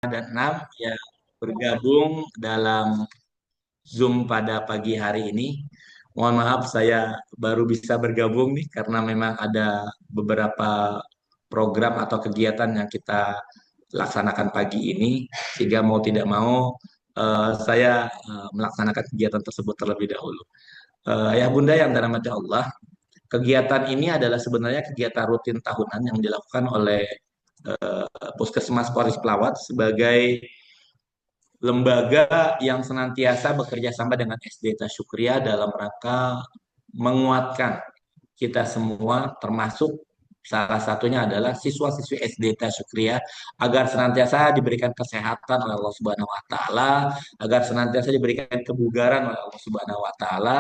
dan 6 yang bergabung dalam Zoom pada pagi hari ini. Mohon maaf saya baru bisa bergabung nih karena memang ada beberapa program atau kegiatan yang kita laksanakan pagi ini sehingga mau tidak mau saya melaksanakan kegiatan tersebut terlebih dahulu. Ayah Bunda yang dirahmati Allah, kegiatan ini adalah sebenarnya kegiatan rutin tahunan yang dilakukan oleh Puskesmas Polres Pelawat sebagai lembaga yang senantiasa bekerja sama dengan SD Tasyukriya dalam rangka menguatkan kita semua, termasuk salah satunya adalah siswa-siswi SD Tasyukriya agar senantiasa diberikan kesehatan oleh Allah Subhanahu wa taala, agar senantiasa diberikan kebugaran oleh Allah Subhanahu wa taala.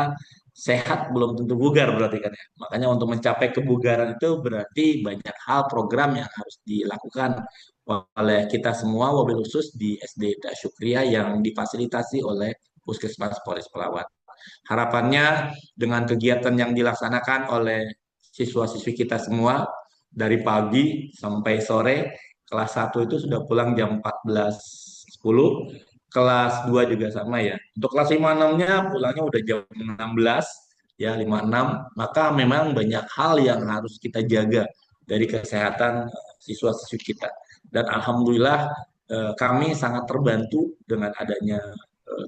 Sehat belum tentu bugar berarti kan ya. Makanya untuk mencapai kebugaran itu berarti banyak hal program yang harus dilakukan oleh kita semua, wabil khusus di SD Syukria yang difasilitasi oleh Puskesmas Polres Pelawat. Harapannya dengan kegiatan yang dilaksanakan oleh siswa-siswi kita semua dari pagi sampai sore, kelas 1 itu sudah pulang jam 14.10, kelas 2 juga sama ya. Untuk kelas 5-6-nya pulangnya udah jam 16 ya 56, maka memang banyak hal yang harus kita jaga dari kesehatan siswa-siswi kita. Dan alhamdulillah kami sangat terbantu dengan adanya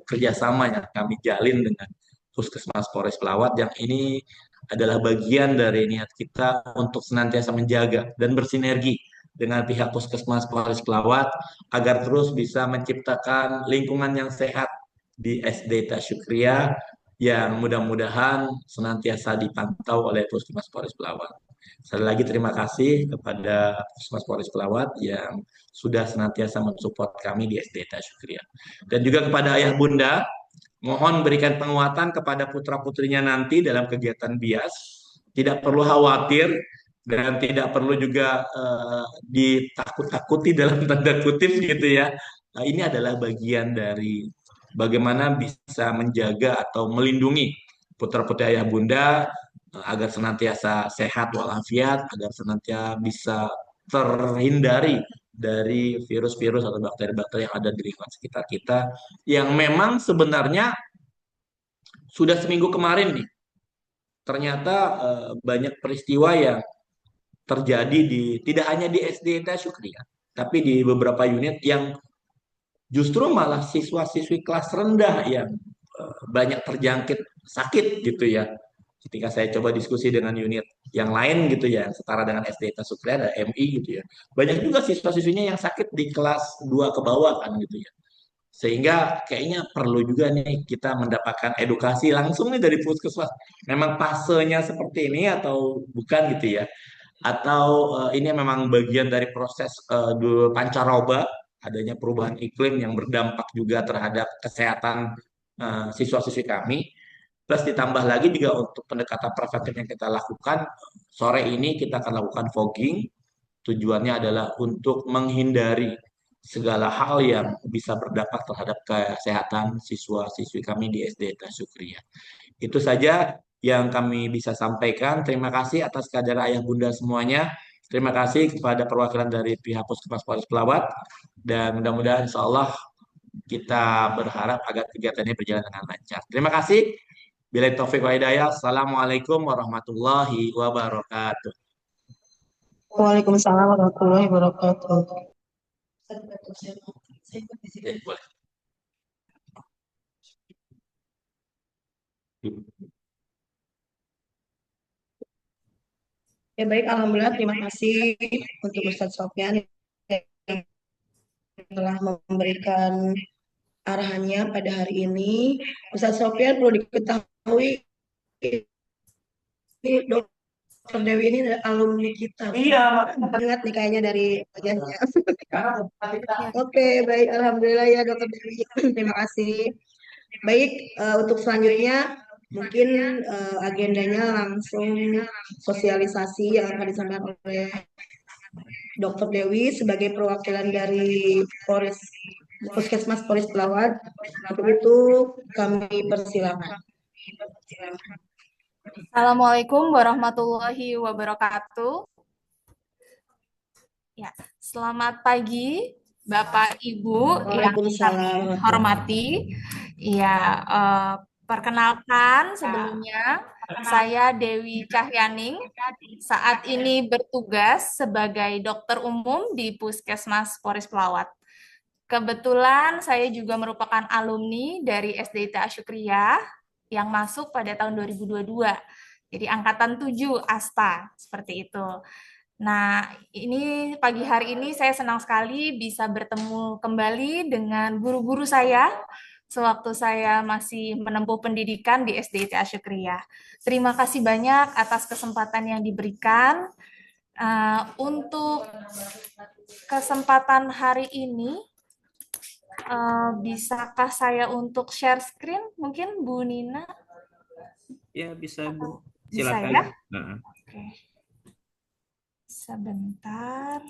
kerjasama yang kami jalin dengan Puskesmas Polres Pelawat yang ini adalah bagian dari niat kita untuk senantiasa menjaga dan bersinergi dengan pihak Puskesmas Polres Pelawat agar terus bisa menciptakan lingkungan yang sehat di SD Tasyukriya yang mudah-mudahan senantiasa dipantau oleh Puskesmas Polres Pelawat. Sekali lagi terima kasih kepada Puskesmas Polres Pelawat yang sudah senantiasa mensupport kami di SD Tasyukriya. Dan juga kepada ayah bunda, mohon berikan penguatan kepada putra-putrinya nanti dalam kegiatan bias. Tidak perlu khawatir dan tidak perlu juga ditakut-takuti dalam tanda kutip gitu ya. Ini adalah bagian dari bagaimana bisa menjaga atau melindungi putra-putri ayah bunda agar senantiasa sehat walafiat, agar senantiasa bisa terhindari dari virus-virus atau bakteri-bakteri yang ada di lingkungan sekitar kita yang memang sebenarnya sudah seminggu kemarin nih ternyata banyak peristiwa yang terjadi di tidak hanya di SD Syukri ya, tapi di beberapa unit yang justru malah siswa-siswi kelas rendah yang banyak terjangkit sakit gitu ya. Ketika saya coba diskusi dengan unit yang lain gitu ya, setara dengan SD Syukri ada MI gitu ya. Banyak juga siswa-siswinya yang sakit di kelas 2 ke bawah kan gitu ya. Sehingga kayaknya perlu juga nih kita mendapatkan edukasi langsung nih dari puskesmas. Memang fasenya seperti ini atau bukan gitu ya? Atau ini memang bagian dari proses pancaroba, adanya perubahan iklim yang berdampak juga terhadap kesehatan siswa-siswi kami. Plus ditambah lagi juga untuk pendekatan preventif yang kita lakukan, sore ini kita akan lakukan fogging. Tujuannya adalah untuk menghindari segala hal yang bisa berdampak terhadap kesehatan siswa-siswi kami di SD Syukriya. Itu saja yang kami bisa sampaikan. Terima kasih atas kehadiran ayah bunda semuanya. Terima kasih kepada perwakilan dari pihak Puskesmas Polres Pelawat dan mudah-mudahan insya Allah kita berharap agar kegiatan ini berjalan dengan lancar. Terima kasih. Bila taufik wa hidayah. Assalamualaikum warahmatullahi wabarakatuh. Waalaikumsalam warahmatullahi wabarakatuh. Boleh. Ya baik, alhamdulillah terima kasih untuk Ustadz Sofyan yang telah memberikan arahannya pada hari ini. Ustadz Sofyan perlu diketahui ini Dokter Dewi ini adalah alumni kita. Iya, ingat nih kayaknya dari wajahnya. Oke, baik, alhamdulillah ya Dokter Dewi. Terima kasih. Baik, untuk selanjutnya mungkin agendanya langsung sosialisasi yang akan disampaikan oleh Dokter Dewi sebagai perwakilan dari Polres Puskesmas Polres Pelawat. Untuk itu kami persilakan. Assalamualaikum warahmatullahi wabarakatuh. Ya, selamat pagi Bapak Ibu yang kami Waalaikumsalam. hormati. Ya, perkenalkan sebelumnya saya Dewi Cahyaning. Saat ini bertugas sebagai dokter umum di Puskesmas Poris Pelawat. Kebetulan saya juga merupakan alumni dari SDIT Asyukriyah yang masuk pada tahun 2022. Jadi angkatan 7 ASTA, seperti itu. Nah, ini pagi hari ini saya senang sekali bisa bertemu kembali dengan guru-guru saya sewaktu saya masih menempuh pendidikan di SDIT Asyukriyah. Terima kasih banyak atas kesempatan yang diberikan. Untuk kesempatan hari ini, bisakah saya untuk share screen? Mungkin Bu Nina? Ya, bisa Bu. Bisa Silakan. ya? Nah, Oke. Sebentar.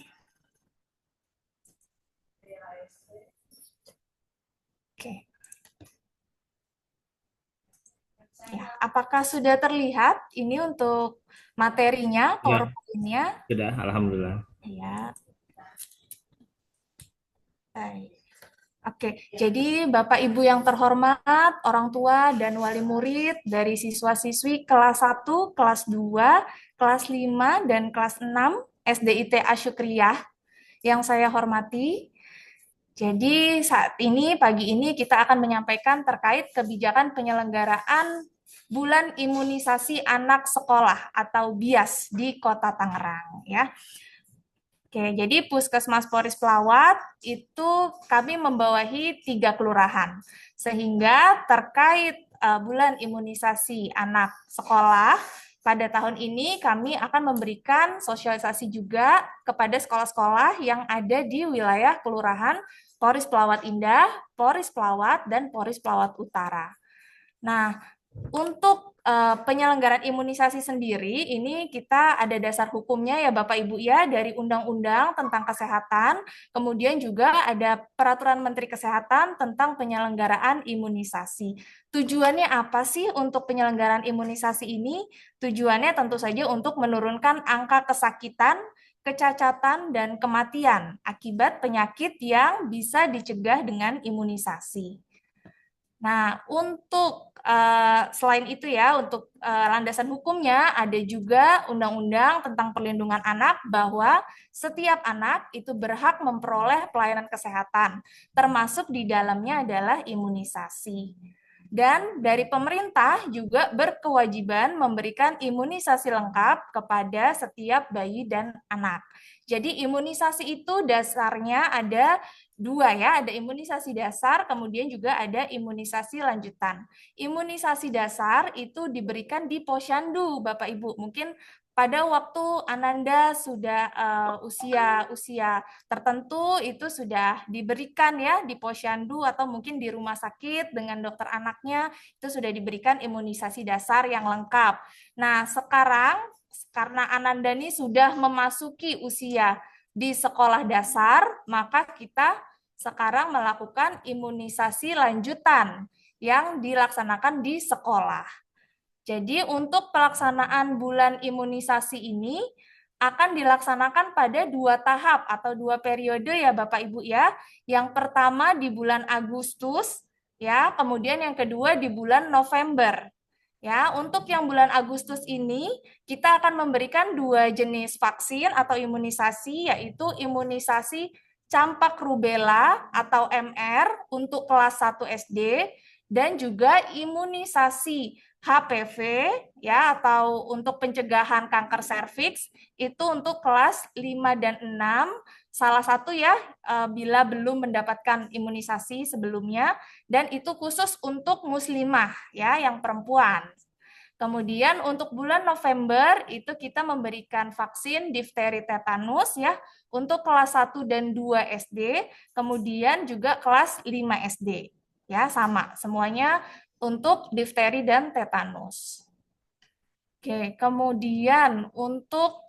Oke. Ya, apakah sudah terlihat ini untuk materinya, ya, PowerPoint-nya? sudah. Alhamdulillah. Ya. Baik. Oke, jadi Bapak Ibu yang terhormat, orang tua dan wali murid dari siswa-siswi kelas 1, kelas 2, kelas 5, dan kelas 6 SDIT Asyukriyah yang saya hormati. Jadi saat ini, pagi ini kita akan menyampaikan terkait kebijakan penyelenggaraan Bulan Imunisasi Anak Sekolah atau BIAS di Kota Tangerang, ya. Oke, jadi Puskesmas Poris Pelawat itu kami membawahi 3 kelurahan. Sehingga terkait bulan imunisasi anak sekolah, pada tahun ini kami akan memberikan sosialisasi juga kepada sekolah-sekolah yang ada di wilayah kelurahan Poris Pelawat Indah, Poris Pelawat, dan Poris Pelawat Utara. Nah, untuk penyelenggaraan imunisasi sendiri, ini kita ada dasar hukumnya ya Bapak Ibu ya, dari Undang-Undang tentang Kesehatan, kemudian juga ada Peraturan Menteri Kesehatan tentang penyelenggaraan imunisasi. Tujuannya apa sih untuk penyelenggaraan imunisasi ini? Tujuannya tentu saja untuk menurunkan angka kesakitan, kecacatan, dan kematian akibat penyakit yang bisa dicegah dengan imunisasi. Nah, untuk selain itu ya, untuk landasan hukumnya ada juga Undang-Undang tentang Perlindungan Anak bahwa setiap anak itu berhak memperoleh pelayanan kesehatan, termasuk di dalamnya adalah imunisasi. Dan dari pemerintah juga berkewajiban memberikan imunisasi lengkap kepada setiap bayi dan anak. Jadi imunisasi itu dasarnya ada 2 ya, ada imunisasi dasar, kemudian juga ada imunisasi lanjutan. Imunisasi dasar itu diberikan di posyandu, Bapak Ibu. Mungkin pada waktu Ananda sudah usia tertentu itu sudah diberikan ya di posyandu atau mungkin di rumah sakit dengan dokter anaknya itu sudah diberikan imunisasi dasar yang lengkap. Nah, sekarang karena Ananda ini sudah memasuki usia di sekolah dasar, maka kita sekarang melakukan imunisasi lanjutan yang dilaksanakan di sekolah. Jadi untuk pelaksanaan bulan imunisasi ini akan dilaksanakan pada 2 tahap atau 2 periode ya Bapak Ibu ya. Yang pertama di bulan Agustus ya, kemudian yang kedua di bulan November. Ya, untuk yang bulan Agustus ini kita akan memberikan 2 jenis vaksin atau imunisasi, yaitu imunisasi campak rubella atau MR untuk kelas 1 SD dan juga imunisasi HPV ya atau untuk pencegahan kanker serviks itu untuk kelas 5 dan 6. Salah satu ya bila belum mendapatkan imunisasi sebelumnya dan itu khusus untuk muslimah ya yang perempuan. Kemudian untuk bulan November itu kita memberikan vaksin difteri tetanus ya untuk kelas 1 dan 2 SD, kemudian juga kelas 5 SD. Ya, sama semuanya untuk difteri dan tetanus. Oke, kemudian untuk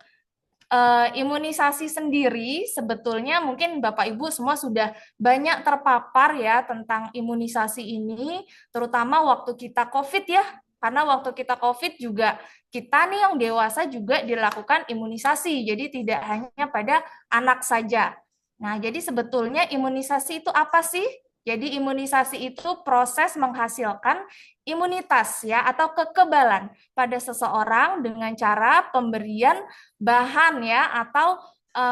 imunisasi sendiri sebetulnya mungkin Bapak Ibu semua sudah banyak terpapar ya tentang imunisasi ini, terutama waktu kita COVID ya. Karena waktu kita COVID juga kita nih yang dewasa juga dilakukan imunisasi, jadi tidak hanya pada anak saja. Nah, jadi sebetulnya imunisasi itu apa sih? Jadi imunisasi itu proses menghasilkan imunitas ya atau kekebalan pada seseorang dengan cara pemberian bahan ya atau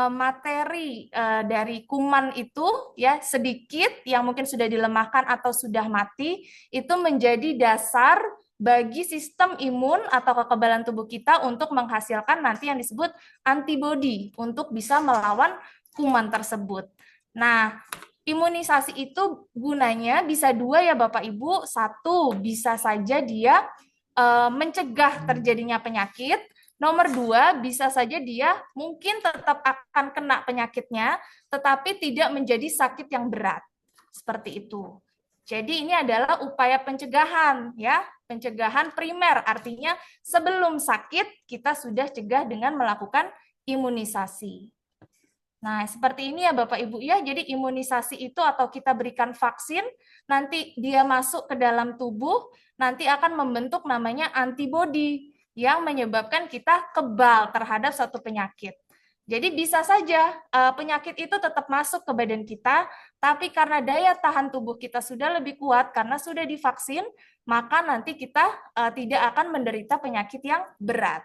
materi dari kuman itu ya sedikit yang mungkin sudah dilemahkan atau sudah mati itu menjadi dasar bagi sistem imun atau kekebalan tubuh kita untuk menghasilkan nanti yang disebut antibodi untuk bisa melawan kuman tersebut. Nah, imunisasi itu gunanya bisa dua ya Bapak Ibu. Satu, bisa saja dia mencegah terjadinya penyakit. Nomor dua, bisa saja dia mungkin tetap akan kena penyakitnya, tetapi tidak menjadi sakit yang berat. Seperti itu. Jadi ini adalah upaya pencegahan ya, pencegahan primer. Artinya sebelum sakit kita sudah cegah dengan melakukan imunisasi. Nah, seperti ini ya Bapak Ibu ya. Jadi imunisasi itu atau kita berikan vaksin, nanti dia masuk ke dalam tubuh, nanti akan membentuk namanya antibodi yang menyebabkan kita kebal terhadap suatu penyakit. Jadi bisa saja penyakit itu tetap masuk ke badan kita, tapi karena daya tahan tubuh kita sudah lebih kuat karena sudah divaksin, maka nanti kita tidak akan menderita penyakit yang berat.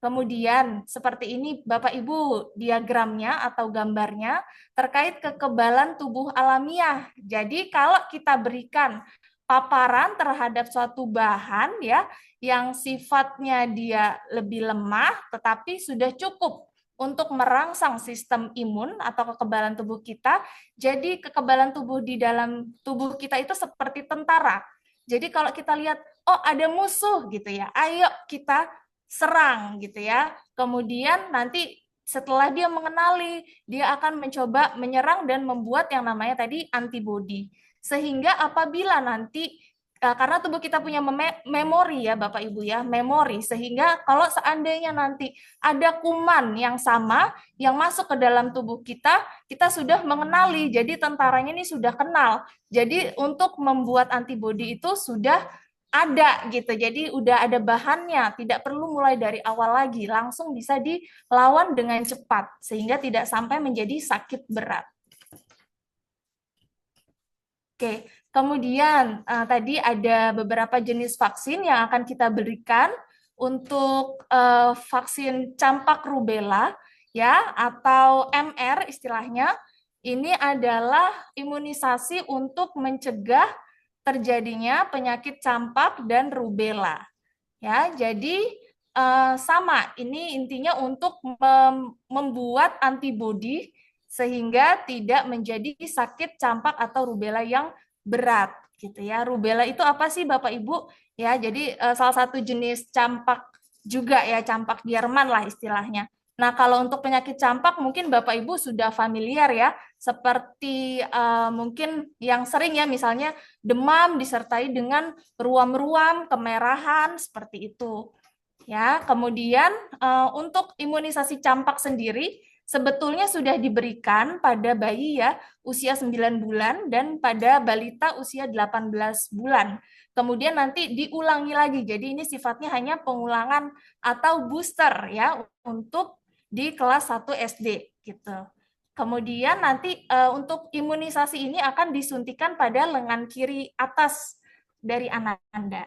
Kemudian seperti ini Bapak Ibu diagramnya atau gambarnya terkait kekebalan tubuh alamiah. Jadi kalau kita berikan paparan terhadap suatu bahan ya yang sifatnya dia lebih lemah tetapi sudah cukup untuk merangsang sistem imun atau kekebalan tubuh kita. Jadi kekebalan tubuh di dalam tubuh kita itu seperti tentara. Jadi kalau kita lihat oh ada musuh gitu ya, ayo kita serang gitu ya. Kemudian nanti setelah dia mengenali, dia akan mencoba menyerang dan membuat yang namanya tadi antibodi. Sehingga apabila nanti karena tubuh kita punya memori ya Bapak Ibu ya, memori. Sehingga kalau seandainya nanti ada kuman yang sama yang masuk ke dalam tubuh kita, kita sudah mengenali. Jadi tentaranya ini sudah kenal. Jadi untuk membuat antibodi itu sudah ada gitu, jadi udah ada bahannya, tidak perlu mulai dari awal lagi, langsung bisa dilawan dengan cepat, sehingga tidak sampai menjadi sakit berat. Oke, kemudian tadi ada beberapa jenis vaksin yang akan kita berikan untuk vaksin campak rubella, ya, atau MR istilahnya, ini adalah imunisasi untuk mencegah terjadinya penyakit campak dan rubella. Ya, jadi sama, ini intinya untuk membuat antibodi sehingga tidak menjadi sakit campak atau rubella yang berat gitu ya. Rubella itu apa sih Bapak Ibu? Ya, jadi salah satu jenis campak juga ya, campak Jerman lah istilahnya. Nah, kalau untuk penyakit campak mungkin Bapak Ibu sudah familiar ya, seperti mungkin yang sering ya, misalnya demam disertai dengan ruam-ruam, kemerahan, seperti itu. Ya, kemudian untuk imunisasi campak sendiri sebetulnya sudah diberikan pada bayi ya usia 9 bulan dan pada balita usia 18 bulan. Kemudian nanti diulangi lagi. Jadi ini sifatnya hanya pengulangan atau booster ya untuk di kelas 1 SD gitu. Kemudian nanti untuk imunisasi ini akan disuntikan pada lengan kiri atas dari anak Anda.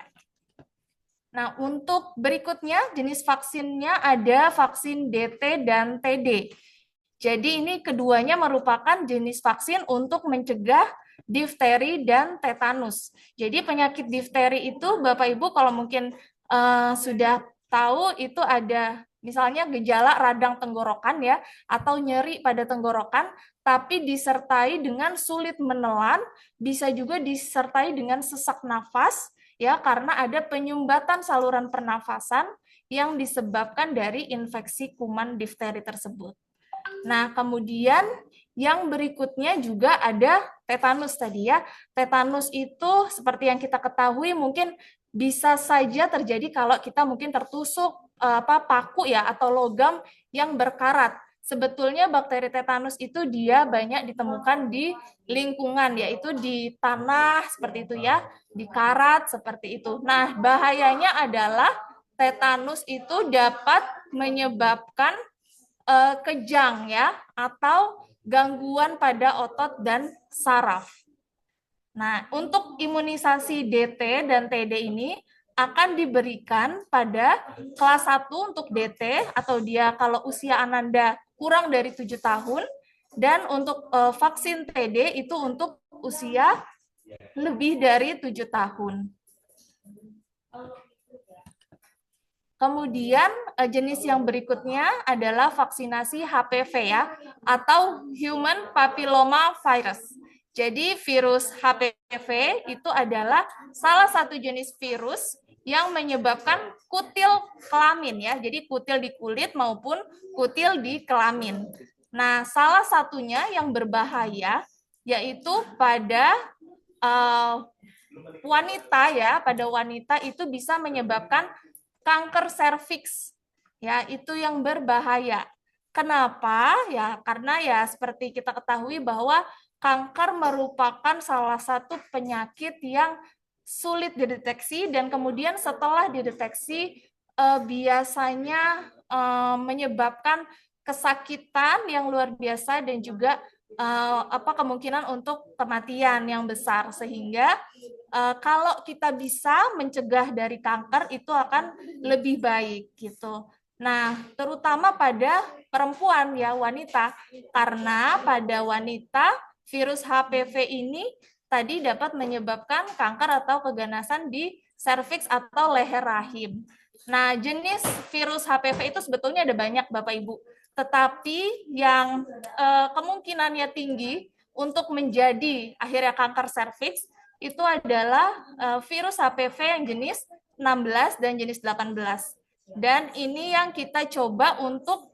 Nah, untuk berikutnya jenis vaksinnya ada vaksin DT dan TD. Jadi ini keduanya merupakan jenis vaksin untuk mencegah difteri dan tetanus. Jadi penyakit difteri itu Bapak Ibu kalau mungkin sudah tahu itu ada misalnya gejala radang tenggorokan ya atau nyeri pada tenggorokan tapi disertai dengan sulit menelan, bisa juga disertai dengan sesak nafas ya karena ada penyumbatan saluran pernafasan yang disebabkan dari infeksi kuman difteri tersebut. Nah, kemudian yang berikutnya juga ada tetanus tadi ya. Tetanus itu seperti yang kita ketahui mungkin bisa saja terjadi kalau kita mungkin tertusuk paku ya atau logam yang berkarat. Sebetulnya bakteri tetanus itu dia banyak ditemukan di lingkungan, yaitu di tanah seperti itu ya, di karat seperti itu. Nah, bahayanya adalah tetanus itu dapat menyebabkan kejang ya atau gangguan pada otot dan saraf. Nah, untuk imunisasi DT dan TD ini akan diberikan pada kelas 1 untuk DT atau dia kalau usia Ananda kurang dari 7 tahun, dan untuk vaksin TD itu untuk usia lebih dari 7 tahun. Kemudian jenis yang berikutnya adalah vaksinasi HPV ya, atau Human Papilloma Virus. Jadi virus HPV itu adalah salah satu jenis virus yang menyebabkan kutil kelamin ya. Jadi kutil di kulit maupun kutil di kelamin. Nah, salah satunya yang berbahaya yaitu pada wanita ya, pada wanita itu bisa menyebabkan kanker serviks. Ya, itu yang berbahaya. Kenapa? Ya, karena ya seperti kita ketahui bahwa kanker merupakan salah satu penyakit yang sulit dideteksi dan kemudian setelah dideteksi biasanya menyebabkan kesakitan yang luar biasa dan juga kemungkinan untuk kematian yang besar, sehingga kalau kita bisa mencegah dari kanker itu akan lebih baik gitu. Nah, terutama pada perempuan ya, wanita, karena pada wanita virus HPV ini tadi dapat menyebabkan kanker atau keganasan di serviks atau leher rahim. Nah, jenis virus HPV itu sebetulnya ada banyak Bapak Ibu, tetapi yang kemungkinannya tinggi untuk menjadi akhirnya kanker serviks itu adalah virus HPV yang jenis 16 dan jenis 18. Dan ini yang kita coba untuk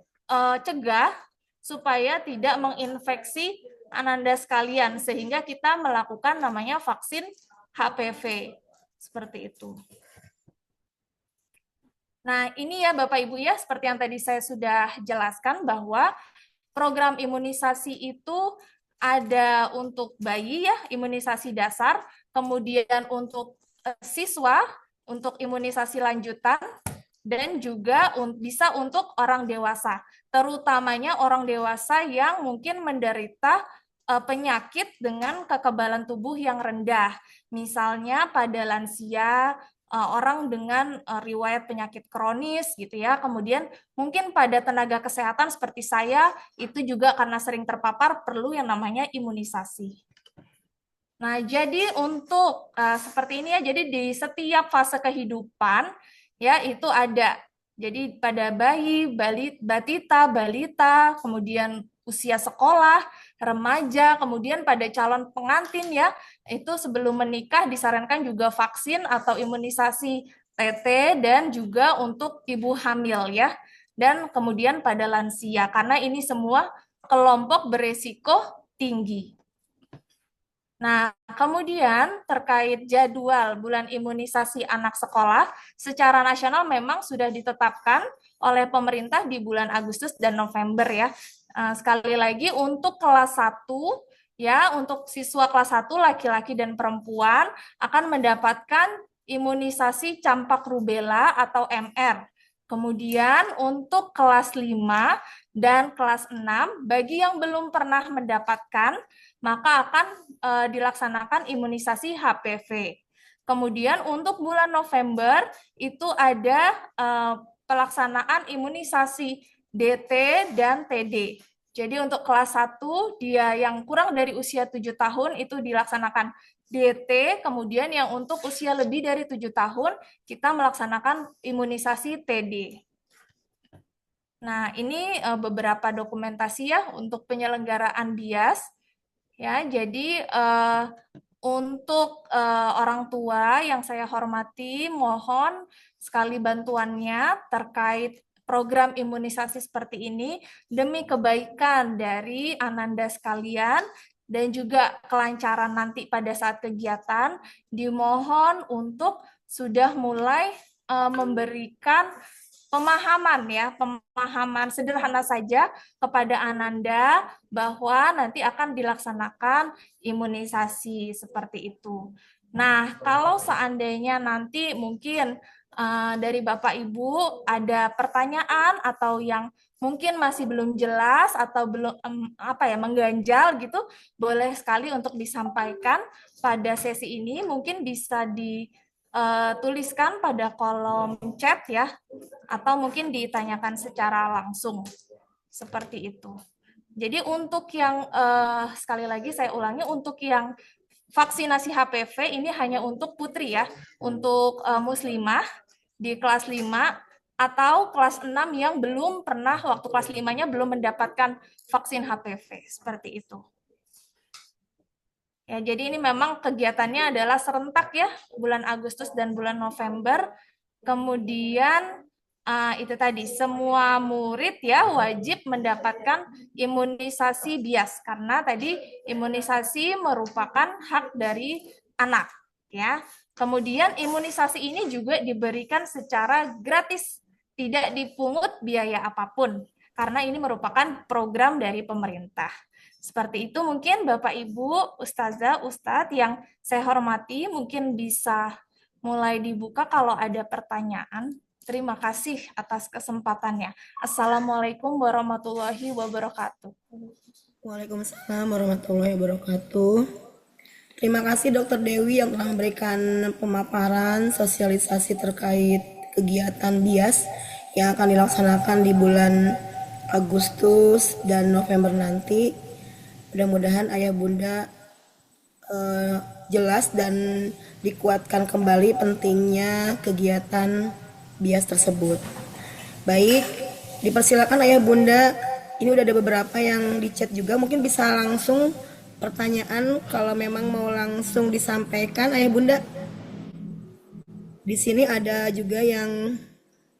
cegah supaya tidak menginfeksi Ananda sekalian, sehingga kita melakukan namanya vaksin HPV. Seperti itu. Nah, ini ya Bapak Ibu ya, seperti yang tadi saya sudah jelaskan bahwa program imunisasi itu ada untuk bayi ya, imunisasi dasar, kemudian untuk siswa, untuk imunisasi lanjutan, dan juga bisa untuk orang dewasa, terutamanya orang dewasa yang mungkin menderita penyakit dengan kekebalan tubuh yang rendah, misalnya pada lansia, orang dengan riwayat penyakit kronis gitu ya, kemudian mungkin pada tenaga kesehatan seperti saya, itu juga karena sering terpapar perlu yang namanya imunisasi. Nah, jadi untuk seperti ini ya, jadi di setiap fase kehidupan ya itu ada. Jadi pada bayi, batita, balita, kemudian usia sekolah, remaja, kemudian pada calon pengantin ya, itu sebelum menikah disarankan juga vaksin atau imunisasi TT dan juga untuk ibu hamil ya. Dan kemudian pada lansia, karena ini semua kelompok beresiko tinggi. Nah, kemudian terkait jadwal bulan imunisasi anak sekolah, secara nasional memang sudah ditetapkan oleh pemerintah di bulan Agustus dan November ya. Sekali lagi untuk kelas 1 ya, untuk siswa kelas 1 laki-laki dan perempuan akan mendapatkan imunisasi campak rubella atau MR. Kemudian untuk kelas 5 dan kelas 6 bagi yang belum pernah mendapatkan maka akan dilaksanakan imunisasi HPV. Kemudian untuk bulan November itu ada pelaksanaan imunisasi DT dan TD. Jadi untuk kelas 1 dia yang kurang dari usia 7 tahun itu dilaksanakan DT, kemudian yang untuk usia lebih dari 7 tahun kita melaksanakan imunisasi TD. Nah, ini beberapa dokumentasi ya untuk penyelenggaraan BIAS. Ya, jadi untuk orang tua yang saya hormati, mohon sekali bantuannya terkait program imunisasi seperti ini demi kebaikan dari Ananda sekalian dan juga kelancaran nanti pada saat kegiatan, dimohon untuk sudah mulai memberikan pemahaman ya, pemahaman sederhana saja kepada Ananda bahwa nanti akan dilaksanakan imunisasi seperti itu. Nah, kalau seandainya nanti mungkin dari Bapak Ibu ada pertanyaan atau yang mungkin masih belum jelas atau belum mengganjal gitu, boleh sekali untuk disampaikan pada sesi ini. Mungkin bisa dituliskan pada kolom chat ya, atau mungkin ditanyakan secara langsung seperti itu. Jadi untuk yang sekali lagi saya ulangi, untuk yang vaksinasi HPV ini hanya untuk putri ya, untuk muslimah di kelas 5 atau kelas 6 yang belum pernah waktu kelas 5-nya belum mendapatkan vaksin HPV, seperti itu. Ya, jadi ini memang kegiatannya adalah serentak ya, bulan Agustus dan bulan November. Kemudian itu tadi, semua murid ya wajib mendapatkan imunisasi bias, karena tadi imunisasi merupakan hak dari anak ya. Kemudian imunisasi ini juga diberikan secara gratis, tidak dipungut biaya apapun, karena ini merupakan program dari pemerintah. Seperti itu mungkin Bapak Ibu, Ustazah, Ustadz yang saya hormati, mungkin bisa mulai dibuka kalau ada pertanyaan. Terima kasih atas kesempatannya. Assalamualaikum warahmatullahi wabarakatuh. Waalaikumsalam warahmatullahi wabarakatuh. Terima kasih Dr. Dewi yang telah memberikan pemaparan sosialisasi terkait kegiatan BIAS yang akan dilaksanakan di bulan Agustus dan November nanti. Mudah-mudahan ayah bunda jelas dan dikuatkan kembali pentingnya kegiatan BIAS tersebut. Baik, dipersilakan ayah bunda. Ini udah ada beberapa yang di chat juga, mungkin bisa langsung pertanyaan kalau memang mau langsung disampaikan ayah bunda. Di sini ada juga yang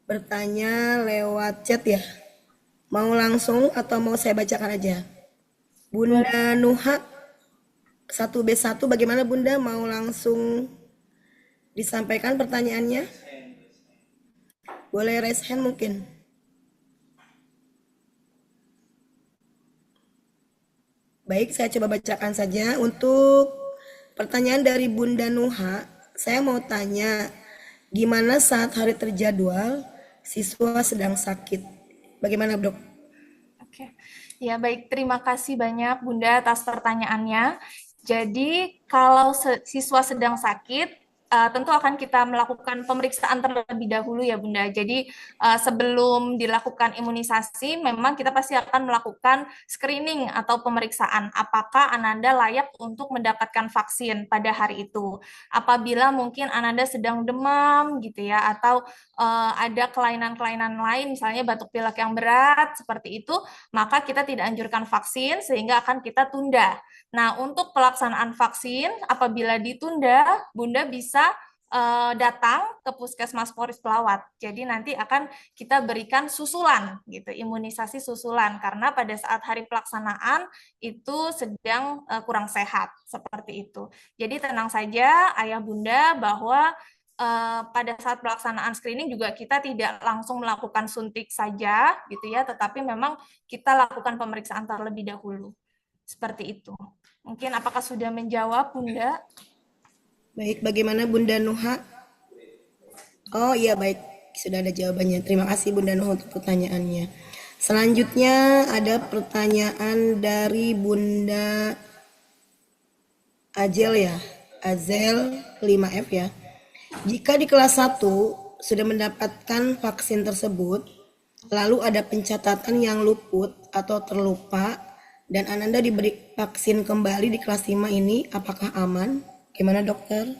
bertanya lewat chat ya. Mau langsung atau mau saya bacakan aja? Bunda Nuha 1B1, bagaimana Bunda, mau langsung disampaikan pertanyaannya? Boleh raise hand mungkin. Baik, saya coba bacakan saja. Untuk pertanyaan dari Bunda Nuha, saya mau tanya, gimana saat hari terjadwal siswa sedang sakit? Bagaimana, Dok? Oke. Ya, baik. Terima kasih banyak, Bunda, atas pertanyaannya. Jadi, kalau siswa sedang sakit, tentu akan kita melakukan pemeriksaan terlebih dahulu ya, Bunda. Jadi, sebelum dilakukan imunisasi, memang kita pasti akan melakukan screening atau pemeriksaan apakah Ananda layak untuk mendapatkan vaksin pada hari itu. Apabila mungkin Ananda sedang demam gitu ya, atau ada kelainan-kelainan lain, misalnya batuk pilek yang berat, seperti itu, maka kita tidak anjurkan vaksin sehingga akan kita tunda. Nah, untuk pelaksanaan vaksin, apabila ditunda, Bunda bisa datang ke Puskesmas Polres Pelawat. Jadi nanti akan kita berikan susulan, gitu, imunisasi susulan, karena pada saat hari pelaksanaan itu sedang kurang sehat, seperti itu. Jadi tenang saja, Ayah Bunda, bahwa pada saat pelaksanaan screening juga kita tidak langsung melakukan suntik saja, gitu ya, tetapi memang kita lakukan pemeriksaan terlebih dahulu. Seperti itu. Mungkin apakah sudah menjawab, Bunda? Baik, bagaimana Bunda Nuha? Oh iya, baik. Sudah ada jawabannya. Terima kasih Bunda Nuha untuk pertanyaannya. Selanjutnya ada pertanyaan dari Bunda Azel ya. Azel 5F ya. Jika di kelas 1 sudah mendapatkan vaksin tersebut, lalu ada pencatatan yang luput atau terlupa, dan Ananda diberi vaksin kembali di kelas 5 ini, apakah aman? Gimana dokter?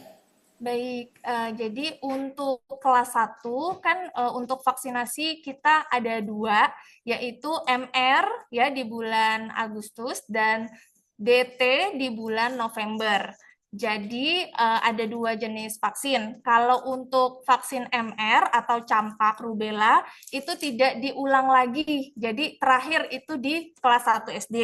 Baik, jadi untuk kelas 1 kan untuk vaksinasi kita ada 2, yaitu MR ya di bulan Agustus dan DT di bulan November. Jadi ada 2 jenis vaksin. Kalau untuk vaksin MR atau campak rubella itu tidak diulang lagi. Jadi terakhir itu di kelas 1 SD.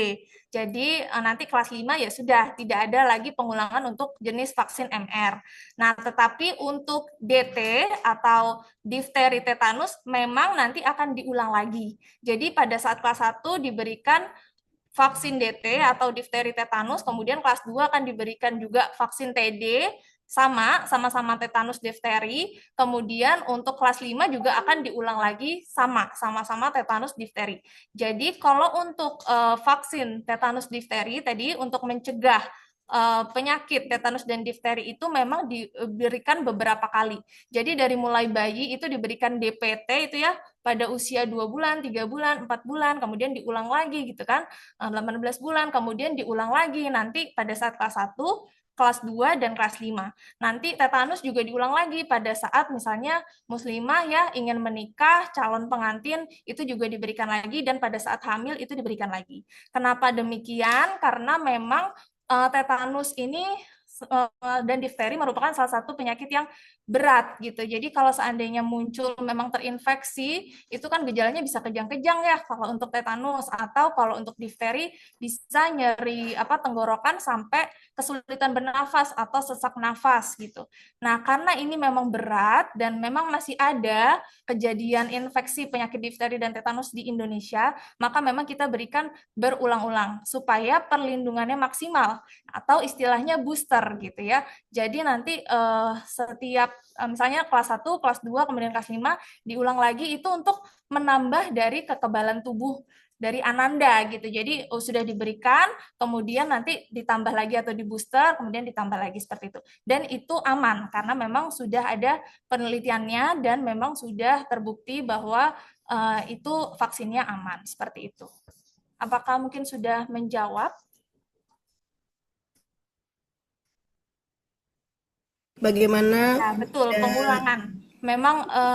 Jadi nanti kelas 5 ya sudah tidak ada lagi pengulangan untuk jenis vaksin MR. Nah, tetapi untuk DT atau difteri tetanus memang nanti akan diulang lagi. Jadi pada saat kelas 1 diberikan vaksin DT atau difteri tetanus, kemudian kelas 2 akan diberikan juga vaksin TD, sama-sama tetanus difteri. Kemudian untuk kelas 5 juga akan diulang lagi sama-sama tetanus difteri. Jadi kalau untuk vaksin tetanus difteri tadi untuk mencegah penyakit tetanus dan difteri itu memang diberikan beberapa kali. Jadi dari mulai bayi itu diberikan DPT itu ya pada usia 2 bulan, 3 bulan, 4 bulan, kemudian diulang lagi gitu kan, 18 bulan, kemudian diulang lagi nanti pada saat kelas 1, kelas 2, dan kelas 5. Nanti tetanus juga diulang lagi pada saat misalnya muslimah ya ingin menikah, calon pengantin itu juga diberikan lagi, dan pada saat hamil itu diberikan lagi. Kenapa demikian? Karena memang tetanus ini dan difteri merupakan salah satu penyakit yang berat gitu. Jadi kalau seandainya muncul memang terinfeksi, itu kan gejalanya bisa kejang-kejang ya kalau untuk tetanus, atau kalau untuk difteri bisa nyeri tenggorokan sampai kesulitan bernafas atau sesak nafas gitu. Nah, karena ini memang berat dan memang masih ada kejadian infeksi penyakit difteri dan tetanus di Indonesia, maka memang kita berikan berulang-ulang supaya perlindungannya maksimal atau istilahnya booster gitu ya. Jadi nanti setiap misalnya kelas 1, kelas 2, kemudian kelas 5 diulang lagi itu untuk menambah dari kekebalan tubuh dari Ananda gitu. Jadi sudah diberikan, kemudian nanti ditambah lagi atau di booster, kemudian ditambah lagi seperti itu. Dan itu aman karena memang sudah ada penelitiannya dan memang sudah terbukti bahwa itu vaksinnya aman seperti itu. Apakah mungkin sudah menjawab? Bagaimana? Ya, betul, pengulangan.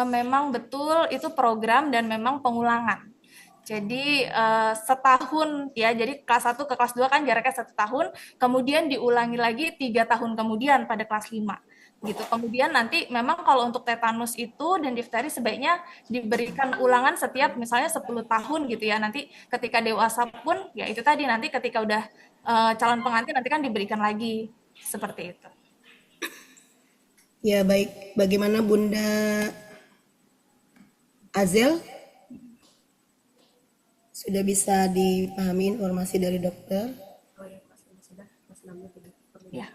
Memang betul itu program dan memang pengulangan. Jadi setahun ya, jadi kelas 1 ke kelas 2 kan jaraknya 1 tahun, kemudian diulangi lagi 3 tahun kemudian pada kelas 5. Gitu. Kemudian nanti memang kalau untuk tetanus itu dan difteri sebaiknya diberikan ulangan setiap misalnya 10 tahun gitu ya. Nanti ketika dewasa pun ya itu tadi, nanti ketika udah calon pengantin nanti kan diberikan lagi seperti itu. Ya, baik. Bagaimana Bunda Azel? Sudah bisa dipahami informasi dari dokter? Ya.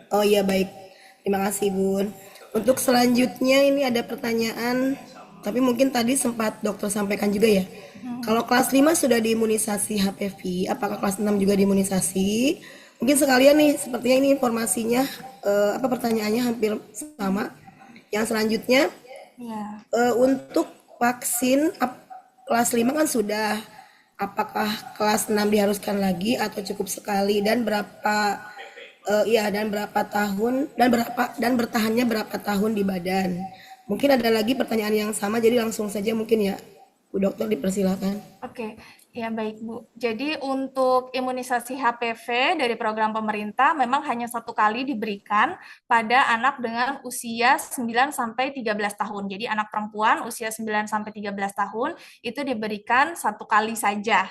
Oh iya, baik. Terima kasih, Bun. Untuk selanjutnya ini ada pertanyaan, tapi mungkin tadi sempat dokter sampaikan juga ya. Kalau kelas 5 sudah diimunisasi HPV, apakah kelas 6 juga diimunisasi? Mungkin sekalian nih, sepertinya ini informasinya, pertanyaannya hampir sama. Yang selanjutnya, Ya. untuk vaksin kelas 5 kan sudah, apakah kelas 6 diharuskan lagi atau cukup sekali, dan berapa dan berapa tahun dan bertahannya berapa tahun di badan. Mungkin ada lagi pertanyaan yang sama, jadi langsung saja mungkin ya Bu Dokter dipersilakan. Oke, ya baik Bu. Jadi untuk imunisasi HPV dari program pemerintah memang hanya 1 kali diberikan pada anak dengan usia 9 sampai 13 tahun. Jadi anak perempuan usia 9 sampai 13 tahun itu diberikan 1 kali saja.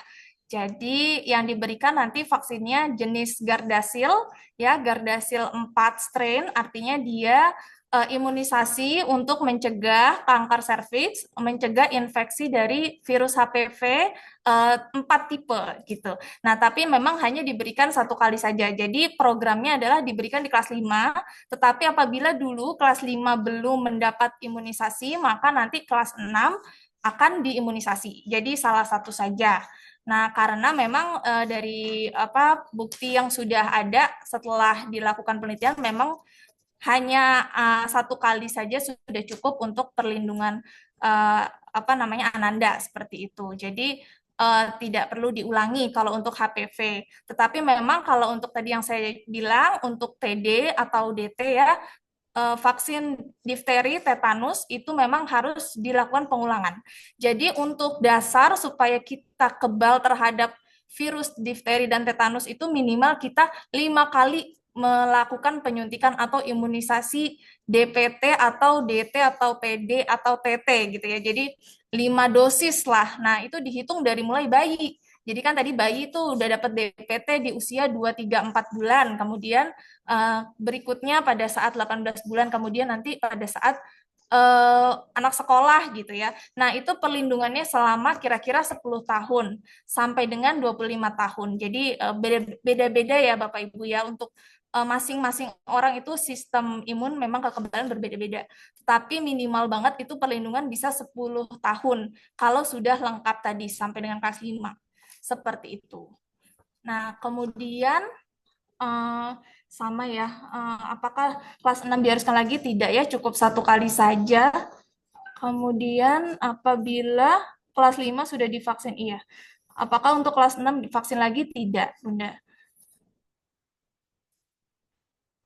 Jadi yang diberikan nanti vaksinnya jenis Gardasil, ya Gardasil 4 strain, artinya dia imunisasi untuk mencegah kanker serviks, mencegah infeksi dari virus HPV 4 tipe gitu. Nah, tapi memang hanya diberikan 1 kali saja. Jadi programnya adalah diberikan di kelas 5, tetapi apabila dulu kelas 5 belum mendapat imunisasi, maka nanti kelas 6 akan diimunisasi. Jadi salah satu saja. Nah, karena memang dari bukti yang sudah ada setelah dilakukan penelitian memang hanya 1 kali saja sudah cukup untuk perlindungan Ananda seperti itu. Jadi tidak perlu diulangi kalau untuk HPV. Tetapi memang kalau untuk tadi yang saya bilang untuk TD atau DT ya, vaksin difteri, tetanus itu memang harus dilakukan pengulangan. Jadi untuk dasar supaya kita kebal terhadap virus difteri dan tetanus itu minimal kita 5 kali melakukan penyuntikan atau imunisasi DPT atau DT atau PD atau TT gitu ya. Jadi 5 dosis lah. Nah, itu dihitung dari mulai bayi. Jadi kan tadi bayi itu udah dapat DPT di usia 2, 3, 4 bulan. Kemudian berikutnya pada saat 18 bulan, kemudian nanti pada saat anak sekolah gitu ya. Nah, itu perlindungannya selama kira-kira 10 tahun sampai dengan 25 tahun. Jadi beda-beda ya Bapak Ibu ya untuk masing-masing orang itu sistem imun memang kekebalan berbeda-beda. Tapi minimal banget itu perlindungan bisa 10 tahun kalau sudah lengkap tadi sampai dengan kelas 5. Seperti itu. Nah, kemudian sama ya, apakah kelas 6 diharuskan lagi? Tidak ya, cukup 1 kali saja. Kemudian apabila kelas 5 sudah divaksin, iya. Apakah untuk kelas 6 divaksin lagi? Tidak, Bunda.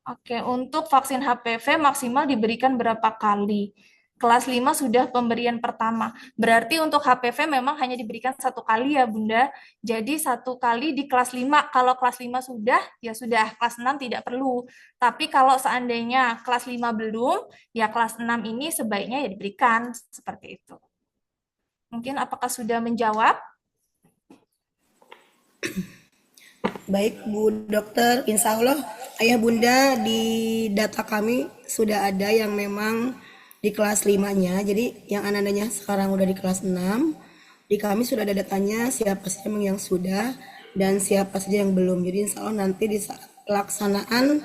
Oke, untuk vaksin HPV maksimal diberikan berapa kali? Kelas 5 sudah pemberian pertama. Berarti untuk HPV memang hanya diberikan 1 kali ya, Bunda. Jadi 1 kali di kelas 5. Kalau kelas 5 sudah, ya sudah. Kelas 6 tidak perlu. Tapi kalau seandainya kelas 5 belum, ya kelas 6 ini sebaiknya ya diberikan. Seperti itu. Mungkin apakah sudah menjawab? Baik, Bu Dokter, insya Allah Ayah Bunda di data kami sudah ada yang memang di kelas 5-nya. Jadi yang anak-anaknya sekarang udah di kelas 6. Di kami sudah ada datanya siapa saja yang sudah dan siapa saja yang belum. Jadi insya Allah nanti di saat pelaksanaan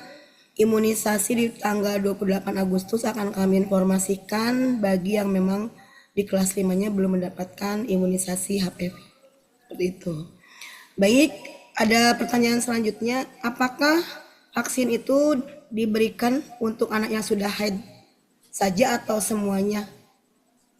imunisasi di tanggal 28 Agustus akan kami informasikan bagi yang memang di kelas 5-nya belum mendapatkan imunisasi HPV. Seperti itu. Baik, ada pertanyaan selanjutnya, apakah vaksin itu diberikan untuk anak yang sudah haid saja atau semuanya?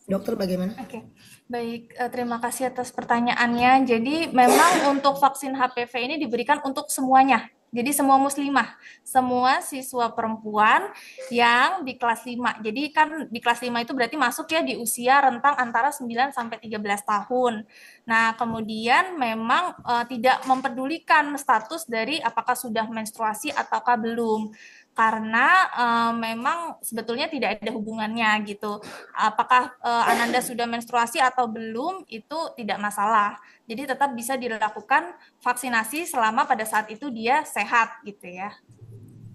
Dokter bagaimana? Oke, baik. Terima kasih atas pertanyaannya. Jadi memang untuk vaksin HPV ini diberikan untuk semuanya. Jadi semua muslimah, semua siswa perempuan yang di kelas 5. Jadi kan di kelas 5 itu berarti masuk ya di usia rentang antara 9 sampai 13 tahun. Nah, kemudian memang tidak mempedulikan status dari apakah sudah menstruasi ataukah belum. Karena memang sebetulnya tidak ada hubungannya gitu. Apakah Ananda sudah menstruasi atau belum itu tidak masalah. Jadi tetap bisa dilakukan vaksinasi selama pada saat itu dia sehat gitu ya.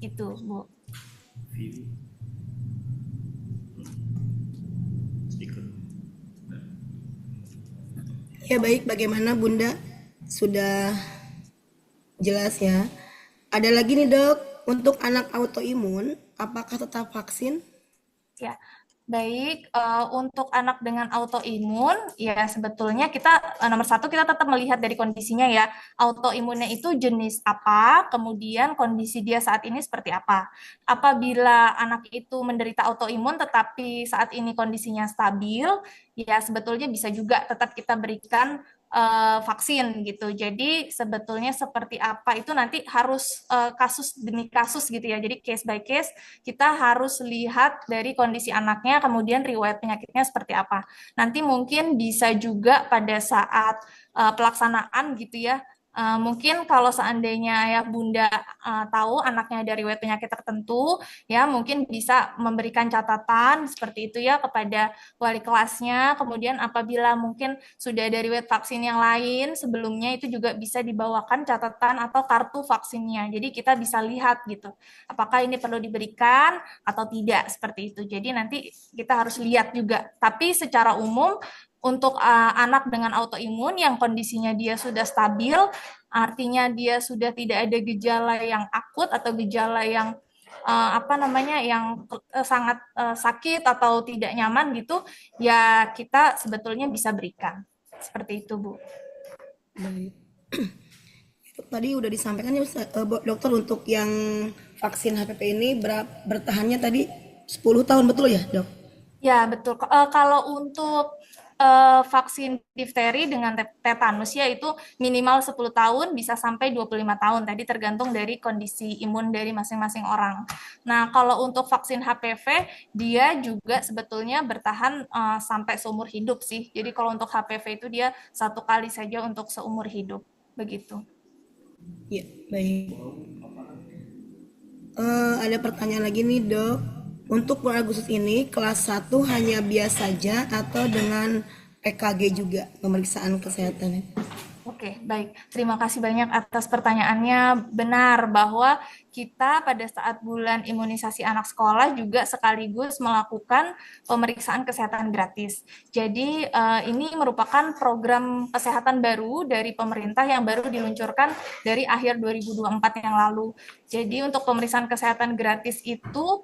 Itu, Bu. Ya baik, bagaimana Bunda? Sudah jelas ya. Ada lagi nih Dok, untuk anak autoimun, apakah tetap vaksin? Ya, baik. Untuk anak dengan autoimun, ya sebetulnya kita nomor 1 kita tetap melihat dari kondisinya ya. Autoimunnya itu jenis apa, kemudian kondisi dia saat ini seperti apa. Apabila anak itu menderita autoimun tetapi saat ini kondisinya stabil, ya sebetulnya bisa juga tetap kita berikan vaksin gitu. Jadi sebetulnya seperti apa itu nanti harus kasus demi kasus gitu ya. Jadi case by case kita harus lihat dari kondisi anaknya, kemudian riwayat penyakitnya seperti apa. Nanti mungkin bisa juga pada saat pelaksanaan gitu ya. Mungkin kalau seandainya ya Bunda tahu anaknya ada riwayat penyakit tertentu, ya mungkin bisa memberikan catatan seperti itu ya kepada wali kelasnya. Kemudian apabila mungkin sudah ada riwayat vaksin yang lain sebelumnya itu juga bisa dibawakan catatan atau kartu vaksinnya. Jadi kita bisa lihat gitu, apakah ini perlu diberikan atau tidak seperti itu. Jadi nanti kita harus lihat juga. Tapi secara umum untuk anak dengan autoimun yang kondisinya dia sudah stabil, artinya dia sudah tidak ada gejala yang akut atau gejala yang yang sangat sakit atau tidak nyaman gitu, ya kita sebetulnya bisa berikan. Seperti itu, Bu. Baik. Tadi udah disampaikan ya Dokter, untuk yang vaksin HPV ini bertahannya tadi 10 tahun, betul ya Dok? Ya, betul. Kalau untuk vaksin difteri dengan tetanus ya itu minimal 10 tahun bisa sampai 25 tahun tadi tergantung dari kondisi imun dari masing-masing orang. Nah, kalau untuk vaksin HPV dia juga sebetulnya bertahan sampai seumur hidup sih. Jadi kalau untuk HPV itu dia 1 kali saja untuk seumur hidup. Begitu. Ya, baik. Ada pertanyaan lagi nih Dok. Untuk bulan Agustus ini kelas 1 hanya biasa saja atau dengan PKG juga pemeriksaan kesehatannya? Oke. Oke, baik. Terima kasih banyak atas pertanyaannya. Benar bahwa kita pada saat bulan imunisasi anak sekolah juga sekaligus melakukan pemeriksaan kesehatan gratis. Jadi ini merupakan program kesehatan baru dari pemerintah yang baru diluncurkan dari akhir 2024 yang lalu. Jadi untuk pemeriksaan kesehatan gratis itu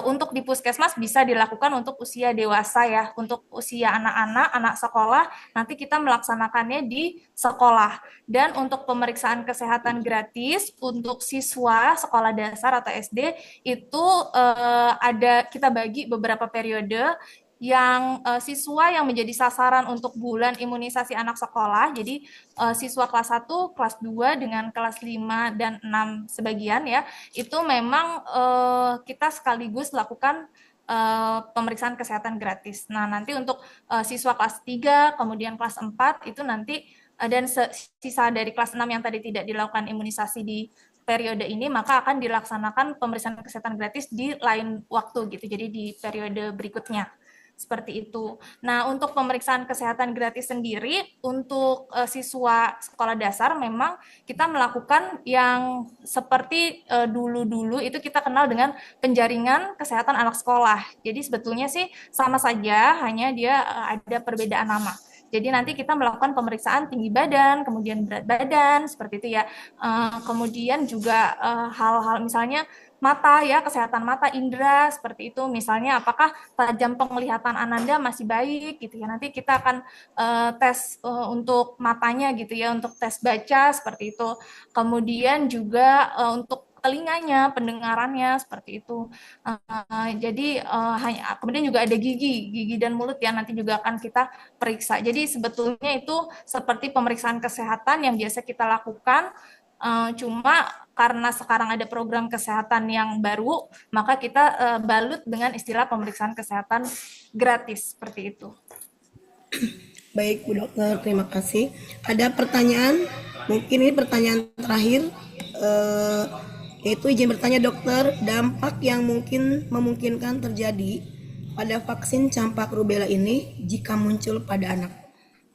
untuk di puskesmas bisa dilakukan untuk usia dewasa ya. Untuk usia anak-anak, anak sekolah, nanti kita melaksanakannya di sekolah. Dan untuk pemeriksaan kesehatan gratis untuk siswa sekolah dasar atau SD itu ada kita bagi beberapa periode yang siswa yang menjadi sasaran untuk bulan imunisasi anak sekolah. Jadi siswa kelas 1, kelas 2 dengan kelas 5 dan 6 sebagian ya, itu memang kita sekaligus lakukan pemeriksaan kesehatan gratis. Nah, nanti untuk siswa kelas 3, kemudian kelas 4 itu nanti dan sisa dari kelas 6 yang tadi tidak dilakukan imunisasi di periode ini, maka akan dilaksanakan pemeriksaan kesehatan gratis di lain waktu gitu. Jadi di periode berikutnya. Seperti itu. Nah, untuk pemeriksaan kesehatan gratis sendiri untuk siswa sekolah dasar memang kita melakukan yang seperti dulu-dulu itu kita kenal dengan penjaringan kesehatan anak sekolah. Jadi sebetulnya sih sama saja, hanya dia ada perbedaan nama. Jadi nanti kita melakukan pemeriksaan tinggi badan, kemudian berat badan, seperti itu ya. Kemudian juga hal-hal misalnya mata ya, kesehatan mata, indera, seperti itu. Misalnya apakah tajam penglihatan Ananda masih baik gitu ya. Nanti kita akan tes untuk matanya gitu ya, untuk tes baca seperti itu. Kemudian juga untuk telinganya, pendengarannya seperti itu. Jadi kemudian juga ada gigi dan mulut yang nanti juga akan kita periksa. Jadi sebetulnya itu seperti pemeriksaan kesehatan yang biasa kita lakukan, cuma karena sekarang ada program kesehatan yang baru, maka kita balut dengan istilah pemeriksaan kesehatan gratis seperti itu. Baik, Bu Dokter, terima kasih. Ada pertanyaan? Mungkin ini pertanyaan terakhir. Yaitu izin bertanya dokter, dampak yang memungkinkan terjadi pada vaksin campak rubella ini jika muncul pada anak.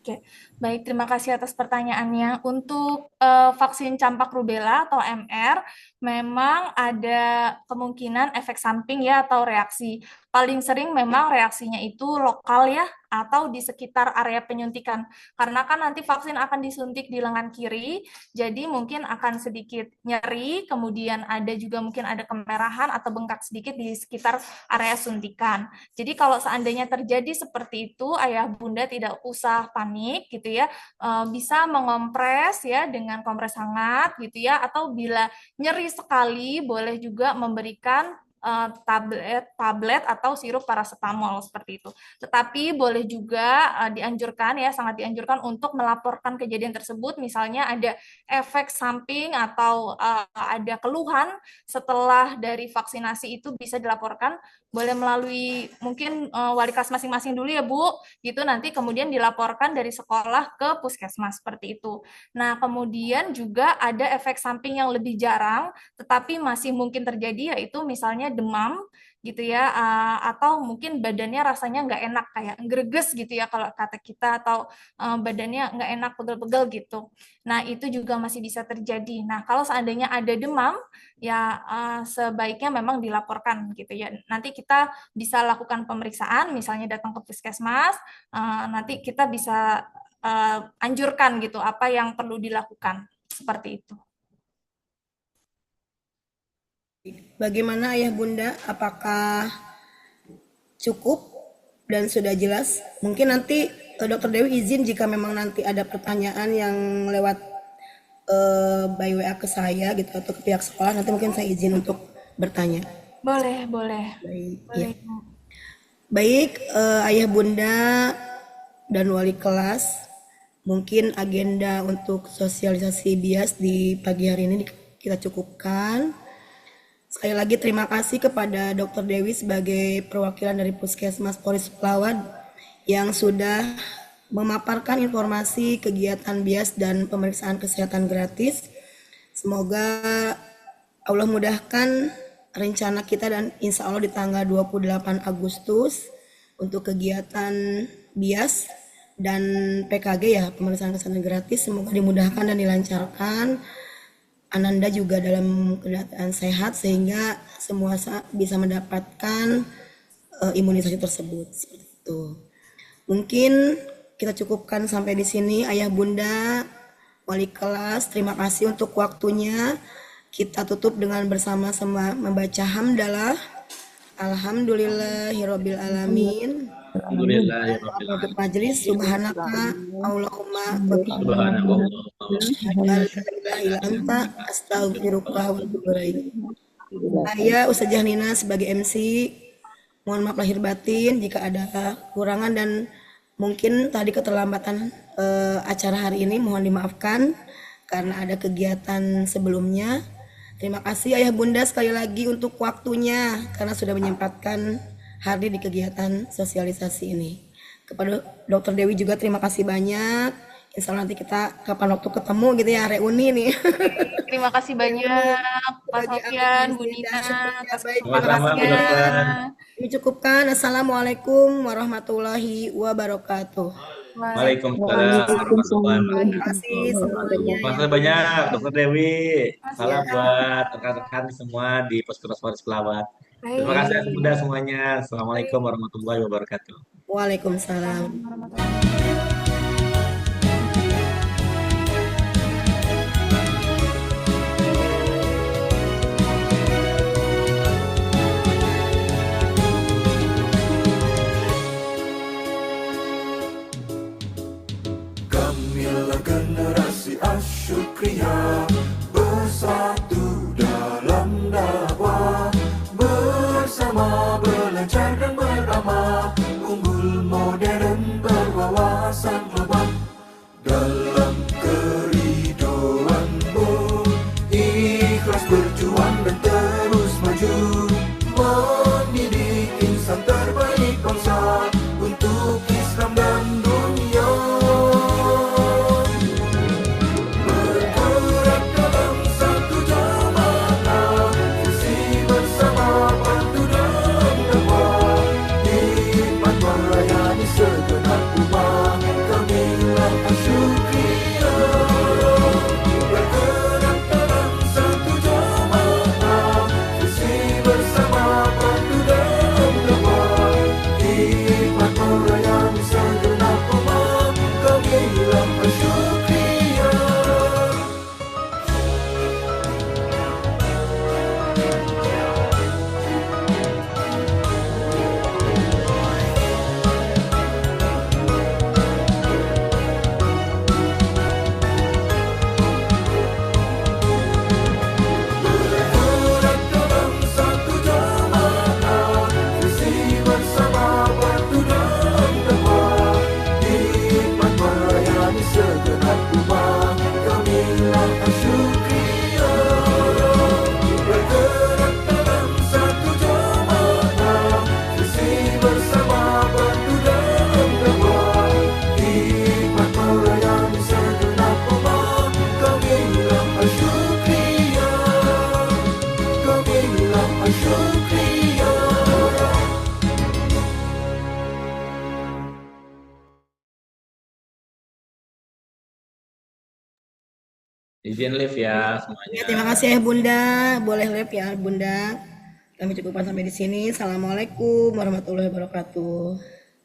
Oke, baik, terima kasih atas pertanyaannya. Untuk vaksin campak rubella atau MR, memang ada kemungkinan efek samping ya atau reaksi. Paling sering memang reaksinya itu lokal ya, atau di sekitar area penyuntikan. Karena kan nanti vaksin akan disuntik di lengan kiri, jadi mungkin akan sedikit nyeri, kemudian ada juga mungkin ada kemerahan atau bengkak sedikit di sekitar area suntikan. Jadi kalau seandainya terjadi seperti itu, ayah bunda tidak usah panik gitu ya, bisa mengompres ya dengan kompres hangat gitu ya, atau bila nyeri sekali boleh juga memberikan tablet atau sirup paracetamol seperti itu. Tetapi boleh juga dianjurkan ya, sangat dianjurkan untuk melaporkan kejadian tersebut, misalnya ada efek samping atau ada keluhan setelah dari vaksinasi itu bisa dilaporkan, boleh melalui mungkin wali kelas masing-masing dulu ya Bu, gitu nanti kemudian dilaporkan dari sekolah ke puskesmas seperti itu. Nah, kemudian juga ada efek samping yang lebih jarang tetapi masih mungkin terjadi, yaitu misalnya demam gitu ya, atau mungkin badannya rasanya nggak enak kayak greges gitu ya kalau kata kita, atau badannya nggak enak, pegel-pegel gitu. Nah, itu juga masih bisa terjadi. Nah, kalau seandainya ada demam ya sebaiknya memang dilaporkan gitu ya. Nanti kita bisa lakukan pemeriksaan, misalnya datang ke puskesmas, nanti kita bisa anjurkan gitu apa yang perlu dilakukan seperti itu. Bagaimana ayah bunda, apakah cukup dan sudah jelas? Mungkin nanti Dokter Dewi izin jika memang nanti ada pertanyaan yang lewat by WA ke saya gitu atau ke pihak sekolah, nanti mungkin saya izin untuk bertanya. Boleh. Baik, ya. Baik, ayah bunda dan wali kelas, mungkin agenda untuk sosialisasi BIAS di pagi hari ini kita cukupkan. Sekali lagi terima kasih kepada Dr. Dewi sebagai perwakilan dari Puskesmas Polri Suklawan yang sudah memaparkan informasi kegiatan BIAS dan pemeriksaan kesehatan gratis. Semoga Allah mudahkan rencana kita dan insya Allah di tanggal 28 Agustus untuk kegiatan BIAS dan PKG ya, pemeriksaan kesehatan gratis, semoga dimudahkan dan dilancarkan. Ananda juga dalam keadaan sehat sehingga semua bisa mendapatkan imunisasi tersebut. Seperti itu. Mungkin kita cukupkan sampai di sini. Ayah Bunda, wali kelas, terima kasih untuk waktunya. Kita tutup dengan bersama-sama membaca hamdalah. Alhamdulillahirabbil alamin. Untuk majelis subhanaka Allahumma wa bihamdika anta astaghfiruka wa atubu ilaik. Saya Ustazah Nina sebagai MC. Mohon maaf lahir batin jika ada kekurangan dan mungkin tadi keterlambatan acara hari ini mohon dimaafkan karena ada kegiatan sebelumnya. Terima kasih Ayah Bunda sekali lagi untuk waktunya karena sudah menyempatkan hadir di kegiatan sosialisasi ini. Kepada Dr. Dewi juga terima kasih banyak. Insya Allah nanti kita kapan waktu ketemu gitu ya, reuni nih. Terima kasih banyak Pak Sofyan, Bu Nina atas Sama-sama, Ini cukupkan. Assalamualaikum warahmatullahi wabarakatuh. Waalaikumsalam warahmatullahi Terima kasih semuanya. Terima kasih banyak Dokter Dewi. Salam buat rekan-rekan semua di Puskesmas Pelawat. Terima kasih Bunda semuanya. Assalamualaikum warahmatullahi wabarakatuh. Waalaikumsalam. Kamilah generasi Asyukriya, bersatu dalam dakwah, bersama belajar dan beramal, unggul modern berwawasan global. Dalam keridoanmu, ikhlas berjuang dan terus maju, mendidik insan terbaik bangsa untuk Islam dan dunia. Bergerak dalam satu jamaah, visi bersama pandu dan dakwah, hikmat melayani segenap umat, kamilah Asyukriya. Bergerak dalam satu jamaah, visi bersama pandu dan dakwah, hikmat melayani segenap umat, kamilah Asyukriya. Bergerak dalam satu jamaah, visi bersama pandu dan dakwah, hikmat melayani segenap umat, kamilah Asyukriya. Bergerak dalam satu jamaah, visi bersama pandu dan dakwah, hikmat melayani segenap umat, kamilah Asyukriya. Kamilah Asyukriya. Izin live ya semuanya. Ya, terima kasih ya Bunda. Boleh live ya Bunda. Kami cukupkan sampai di sini. Assalamualaikum warahmatullahi wabarakatuh.